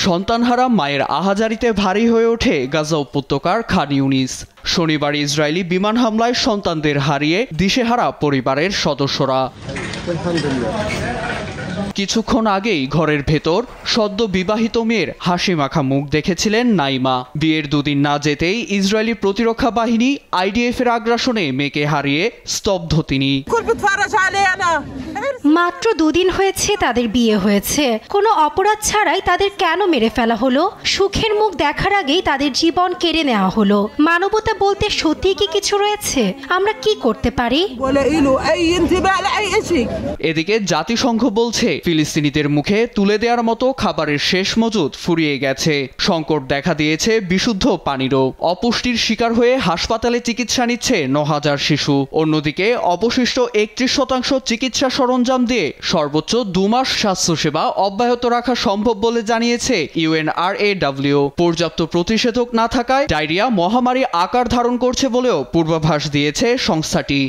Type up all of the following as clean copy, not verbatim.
সন্তানহারা মায়ের আহাজারিতে ভারী হয়ে ওঠে গাজা উপত্যকার খান ইউনিস। শনিবার ইসরায়েলি বিমান হামলায় সন্তানদের হারিয়ে দিশেহারা পরিবারের সদস্যরা। কিছুক্ষণ আগেই ঘরের ভেতর সদ্য বিবাহিত মেয়ের হাসি মাখা মুখ দেখেছিলেন নাইমা। বিয়ের দুদিন না যেতেই ইসরায়েলি প্রতিরক্ষা বাহিনী IDF এর আগ্রাসনে মেয়েকে হারিয়ে স্তব্ধ তিনি। মাত্র দুদিন হয়েছে তাদের বিয়ে হয়েছে, কোনো অপরাধ ছাড়াই তাদের কেন মেরে ফেলা হলো? সুখের মুখ দেখার আগেই তাদের জীবন কেড়ে নেওয়া হলো। মানবতা বলতে সত্যি কি কিছু রয়েছে? আমরা কি করতে পারি? এদিকে জাতিসংঘ বলছে ফিলিস্তিনিদের মুখে তুলে দেওয়ার মতো খাবারের শেষ মজুদ ফুরিয়ে গেছে। সংকট দেখা দিয়েছে বিশুদ্ধ পানিরও। অপুষ্টির শিকার হয়ে হাসপাতালে চিকিৎসা নিচ্ছে 9,000 শিশু। অন্যদিকে অবশিষ্ট 31% চিকিৎসা সরঞ্জাম দিয়ে সর্বোচ্চ 2 মাস স্বাস্থ্যসেবা অব্যাহত রাখা সম্ভব বলে জানিয়েছে UNRAW। পর্যাপ্ত প্রতিষেধক না থাকায় ডায়রিয়া মহামারী আকার ধারণ করছে বলেও পূর্বাভাস দিয়েছে সংস্থাটি।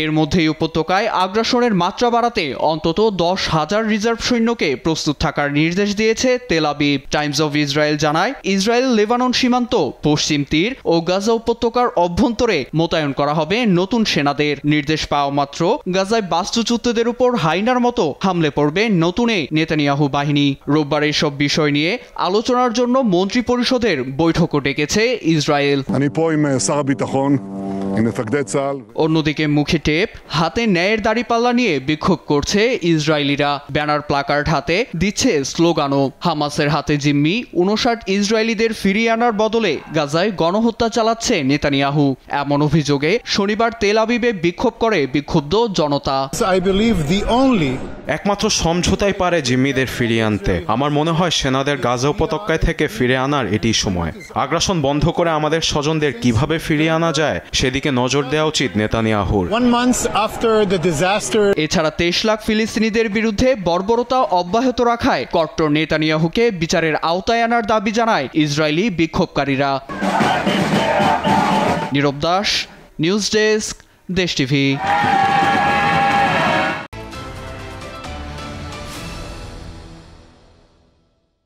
এর মধ্যেই উপত্যকায় আগ্রাসনের মাত্রা বাড়াতে অন্তত 10,000 রিজার্ভ সৈন্যকে প্রস্তুত থাকার নির্দেশ দিয়েছে Tel Aviv. Times of Israel জানায়, ইসরায়েল লেবানন সীমান্ত, পশ্চিম তীর ও গাজা উপত্যকার অভ্যন্তরে মোতায়েন করা হবে নতুন সেনাদের। নির্দেশ পাওয়া মাত্র গাজায় বাস্তুচ্যুতদের উপর হাইনার মতো হামলে পড়বে নতুন নেতানিয়াহু বাহিনী। রোববার এসব বিষয় নিয়ে আলোচনার জন্য মন্ত্রী পরিষদের বৈঠকও ডেকেছে ইসরায়েল। অন্যদিকে মুখে টেপ, হাতে ন্যায়ের দাড়িপাল্লা নিয়ে বিক্ষোভ করছে ইসরায়েলিরা। ব্যানার প্লাকার্ড হাতে দিচ্ছে স্লোগানও। হামাসের হাতে জিম্মি 59 ইসরায়েলিদের ফিরিয়ে আনার বদলে গাজায় গণহত্যা চালাচ্ছে নেতানিয়াহু। এমন অভিযোগে শনিবার তেল আবিবে বিক্ষোভ করে বিক্ষুব্ধ জনতা। একমাত্র সমঝোতাই পারে জিম্মিদের ফিরিয়ে আনতে। আমার মনে হয় সেনাদের গাজা উপত্যকায় থেকে ফিরে আনার এটি সময়। আগ্রাসন বন্ধ করে আমাদের স্বজনদের কিভাবে ফিরিয়ে আনা যায় সেদিকে নজর দেওয়া উচিত নেতানিয়াহুর। এছাড়া 23 লাখ ফিলিস্তিনিদের বিরুদ্ধে বর্বরতা অব্যাহত রাখায় কট্টর নেতানিয়াহুকে বিচারের আওতায় আনার দাবি জানায় ইসরায়েলি বিক্ষোভকারীরা। নীরব দাস, নিউজ ডেস্ক, দেশ টিভি।